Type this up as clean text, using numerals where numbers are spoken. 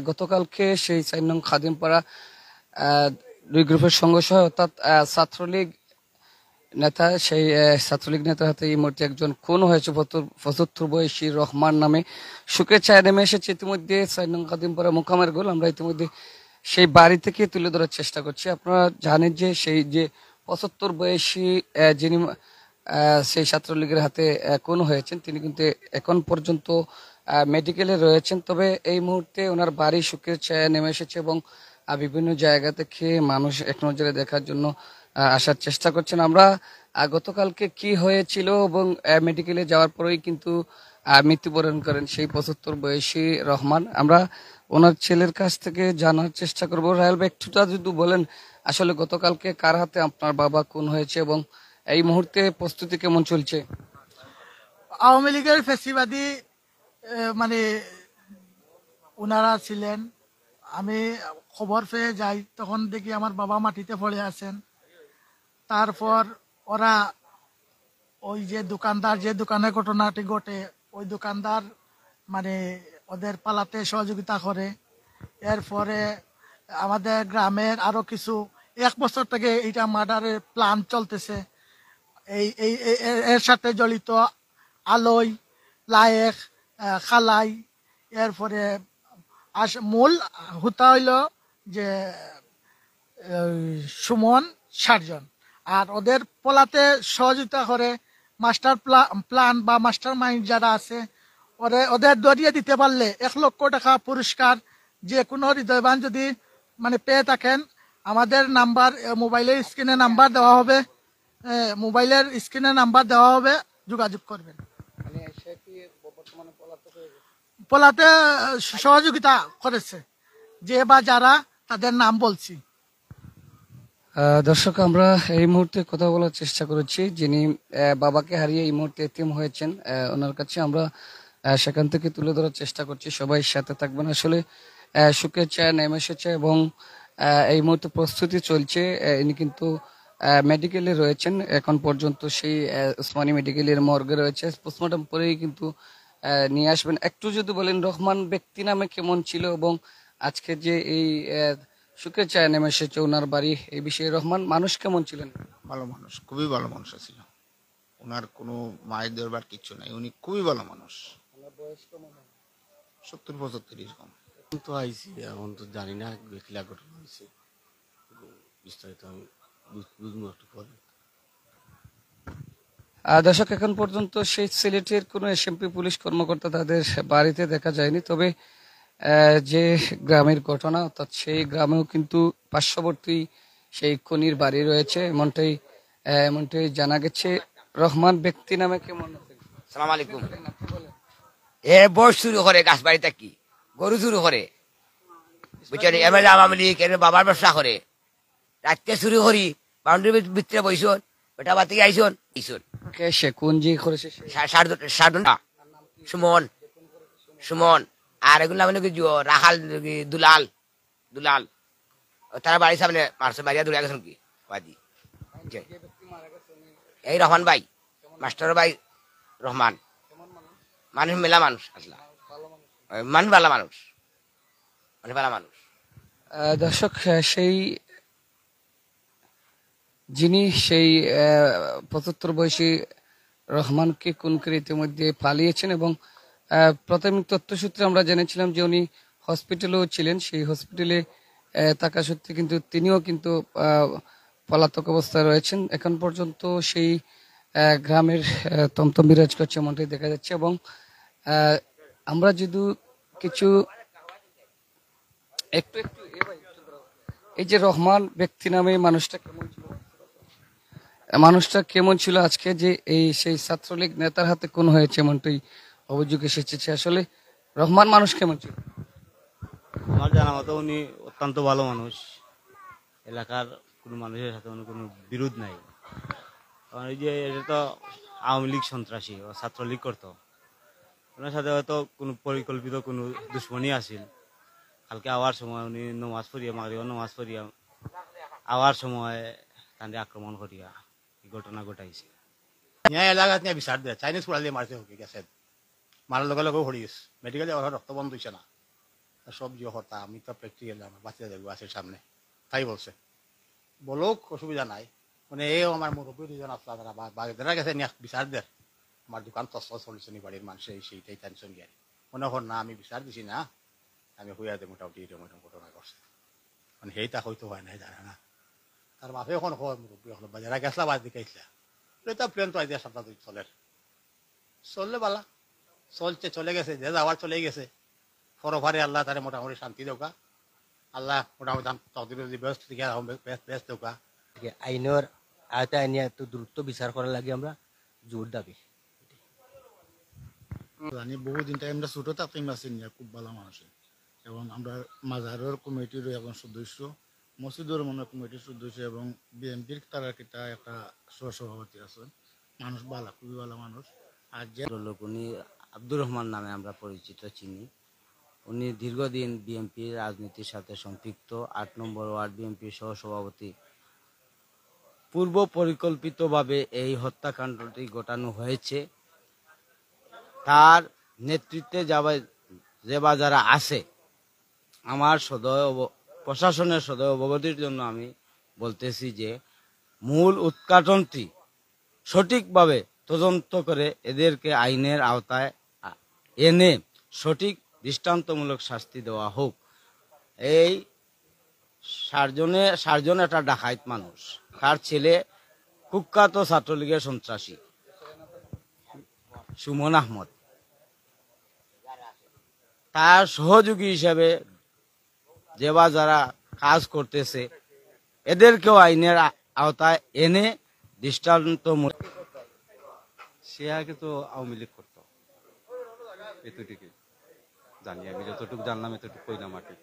গতকালকে সেই ৪ নং খাদিমপাড়া দুই গ্রুপের সংঘর্ষ হয়, অর্থাৎ ছাত্রলীগ নেতা সেই ছাত্রলীগ নেতার হাতে এই মুহূর্তে একজন খুন হয়েছে ৭৫ বয়সী রহমান নামে। সুখের ছায়া নেমে এসেছে ইতিমধ্যে ৪ নং খাদিমপাড়া মোকামের গোল। আমরা ইতিমধ্যে সেই বাড়ি থেকে তুলে ধরার চেষ্টা করছি। আপনারা জানেন যে সেই যে ৭৫ বয়সী যিনি সেই ছাত্রলীগের হাতে খুন হয়েছেন, তিনি কিন্তু এখন পর্যন্ত মেডিকেলে রয়েছেন। তবে এই মুহূর্তে ওনার বাড়ি সুখের ছায়া নেমে এসেছে এবং বিভিন্ন জায়গা থেকে মানুষ এক নজরে দেখার জন্য আসার চেষ্টা করছেন। আমরা গতকালকে কি হয়েছিল এবং মেডিকেলে যাওয়ার পরেই কিন্তু মৃত্যুবরণ করেন সেই ৭৫ বয়সী রহমান। আমরা ওনার ছেলের কাছ থেকে জানার চেষ্টা করব। রায়াল ভাই, একটুটা যদি বলেন আসলে গতকালকে কার হাতে আপনার বাবা খুন হয়েছে এবং এই মুহূর্তে প্রস্তুতি কেমন চলছে? আওয়ামী লীগের ফেসিবাদী মানে ওনারা ছিলেন। আমি খবর পেয়ে যাই, তখন দেখি আমার বাবা মাটিতে পড়ে আছেন। তারপর ওরা ওই যে দোকানদার, যে দোকানে ঘটনাটি ঘটে, ওই দোকানদার মানে ওদের পালাতে সহযোগিতা করে। এরপরে আমাদের গ্রামের আরো কিছু 1 বছর থেকে এইটা মার্ডারের প্ল্যান চলতেছে। এই এই এর সাথে জড়িত আলোই, লায়েক, খালাই। এরপরে মূল হুতা হইল যে সুমন সার্জন, আর ওদের পলাতে সহযোগিতা করে মাস্টার প্ল্যান বা মাস্টার মাইন্ড যারা আছে, ওদের দরিয়ে দিতে পারলে 1 লক্ষ টাকা পুরস্কার যে কোনো হৃদয়বান যদি মানে পেয়ে থাকেন, আমাদের নাম্বার মোবাইলের স্ক্রিনে নাম্বার দেওয়া হবে, যোগাযোগ করবেন। পলাতে সহযোগিতা করেছে যে বা যারা, তাদের নাম বলছি। দর্শক, আমরা এই মুহূর্তে কথা বলার চেষ্টা করেছি যিনি বাবাকে হারিয়ে এই মুহূর্তে এতিম হয়েছেন, ওনার কাছে আমরা সেখান থেকে তুলে ধরার চেষ্টা করছি। সবাই সাথে থাকবেন। আসলে সুখের ছায়া নেমে এসেছে এবং এই মুহূর্তে প্রস্তুতি চলছে। ইনি কিন্তু মেডিকেলে রয়েছেন এখন পর্যন্ত, সেই ওসমানী মেডিকেলের মর্গে রয়েছে। পোস্টমর্টম পরেই কিন্তু নিয়ে আসবেন। একটু যদি বলেন রহমান ব্যক্তি নামে কেমন ছিল এবং আজকে যে এই সুখের ছায়া নেমে এসেছে ওনার বাড়ি, এই বিষয়ে রহমান মানুষ কেমন ছিলেন? ভালো মানুষ, খুবই ভালো মানুষ ছিল। ওনার কোনো মায়ের দেওয়ার কিচ্ছু নাই, উনি খুবই ভালো মানুষ। 70-75 এরকম। তো আইসি, এখন তো জানি না কিলা ঘটনা হয়েছে, বিস্তারিত আমি বুঝবো একটু পরে। দর্শক, এখন পর্যন্ত সেই সিলেটের কোনো এসএমপি পুলিশ কর্মকর্তা তাদের বাড়িতে দেখা যায়নি। তবে যে গ্রামের ঘটনা, অর্থাৎ সেই গ্রামেও কিন্তু পার্শ্ববর্তী সেই খনির বাড়ি রয়েছে, এমনটাই জানা গেছে। রহমান ব্যক্তি নামে কেমন? সালাম আলাইকুম। এ বস শুরু করে গাছ বাড়িতে কি গরু শুরু করে, বুঝছেন? এমএলএ আওয়ামী লীগ এর বাবার ব্যবসা করে। রাত্রে শুরু করি, বাউন্ডারির ভিতরে বইসন, ওটা বাদ থেকে আইসন ইসন। সে কোন যে করেছে? সুমন, সুমন। আর এগুলো মানে রাখাল, দুলাল, দুলাল। তারা বাড়ির সামনে মারছে, মারিয়া দূরে গেছেন কি বাদি। এই রহমান ভাই, মাস্টার ভাই রহমান। মানুষ মেলা মানুষ, আসলা মানুষ ভালো মানুষ, মানে ভালো মানুষ। দর্শক, সেই যিনি সেই ৭৫ বয়সী রহমানকে খুন করে ইতিমধ্যে পালিয়েছেন এবং প্রাথমিক তথ্যসূত্রে আমরা জেনেছিলাম যে উনি হসপিটালেও ছিলেন। সেই হসপিটালে থাকা সত্ত্বে কিন্তু তিনিও কিন্তু পলাতক অবস্থায় রয়েছেন। এখন পর্যন্ত সেই গ্রামের তমতম বিরাজ করছে এমনটাই দেখা যাচ্ছে। এবং আমরা যদি কিছু একটু এই যে রহমান ব্যক্তি নামে মানুষটা কেমন ছিল আজকে যে এই সেই ছাত্রলীগ নেতার হাতে খুন হয়েছে এমনটাই অভিযোগ এসেছে। আসলে রহমান মানুষ কেমন ছিল? আমার জানা মতো উনি অত্যন্ত ভালো মানুষ। এলাকার কোনো মানুষের সাথে উনি কোনো বিরোধ নাই। কারণ এই যে এটা তো আওয়ামী লীগ সন্ত্রাসী, ও ছাত্রলীগ করতো, ওনার সাথে হয়তো কোনো পরিকল্পিত কোনো দুশ্মনী আসিল। কালকে আওয়ার সময় উনি নমাজ পড়িয়া, মাগরিব নমাজ পড়িয়া আওয়ার সময় তাদের আক্রমণ করিয়া এই ঘটনা ঘটাইছে। ন্যায় এলাকাত নিয়ে বিচার দেয়, চাইনিজ পোড়ালি মারতে হোক গেছে, মারার লগে লগেও হরি গেছে, মেডিকেলে ওরা রক্ত বন্ধ হয়েছে না, সব যে হতা আমি তো প্র্যাকটিক্যাল আমার বাচ্চা দেখবো আছে সামনে তাই বলছে বলুক অসুবিধা নাই মানে এও আমার মুরব্বী দুজন আসলা তারা বাগেরা গেছে নিয়ে বিচার দের আমার দোকান তস চলছে নি বাড়ির মানুষ সেইটাই টেনশন গিয়ে মনে হর না আমি বিচার দিছি না আমি হইয়া দে মোটামুটি এরকম এরকম ঘটনা করছে মানে সেইটা হয়তো হয় না জানে না তার বাপে এখন হয় মুরব্বী হল বাজারা গেছলা বাজ দিকাইছিলা তা প্লেন তো আইডিয়া সপ্তাহ চললে বালা চলছে চলে গেছে যে যাওয়ার চলে গেছে ফরফারে আল্লাহ তারে মোটামুটি শান্তি দেওকা আল্লাহ মোটামুটি তকদির যদি বেস্ট দেওকা আইনের আয়তায় আইনে এত দ্রুত বিচার করার লাগে আমরা জোর দাবি জানি বহুদিন টাইমটা ছোট থাকতে মাসিন খুব ভালো মানুষ এবং আমরা মাজারের কমিটির এখন সদস্য মসজিদের মনে কমিটির সদস্য এবং বিএনপির তারা কিতা একটা সহসভাপতি আছেন মানুষ ভালো খুবই ভালো মানুষ আর যে লোক উনি আব্দুর রহমান নামে আমরা পরিচিত চিনি উনি দীর্ঘদিন বিএনপি রাজনীতির সাথে সম্পৃক্ত ৮ নম্বর ওয়ার্ড বিএনপির সহসভাপতি পূর্ব পরিকল্পিতভাবে এই হত্যাকাণ্ডটি ঘটানো হয়েছে তার নেতৃত্বে যে বা যারা আছে আমার প্রশাসনের সদয় অবগতির জন্য আমি বলতেছি যে মূল উৎকাটনটি সঠিকভাবে তদন্ত করে এদেরকে আইনের আওতায় এনে সঠিক দৃষ্টান্তমূলক শাস্তি দেওয়া হোক। এই সার্জন একটা ডাকাইত মানুষ, তার ছেলে কুখ্যাত ছাত্রলীগের সন্ত্রাসী সুমন আহমদ, তার সহযোগী হিসেবে যে বা যারা কাজ করতেছে এদেরকেও আইনের আওতায় এনে দৃষ্টান্তমূলক। সে আগে তো আওয়ামী লীগ করতো, এতটুকু জানি, আমি যতটুকু জানলাম এতটুকু কইলাম আর কি।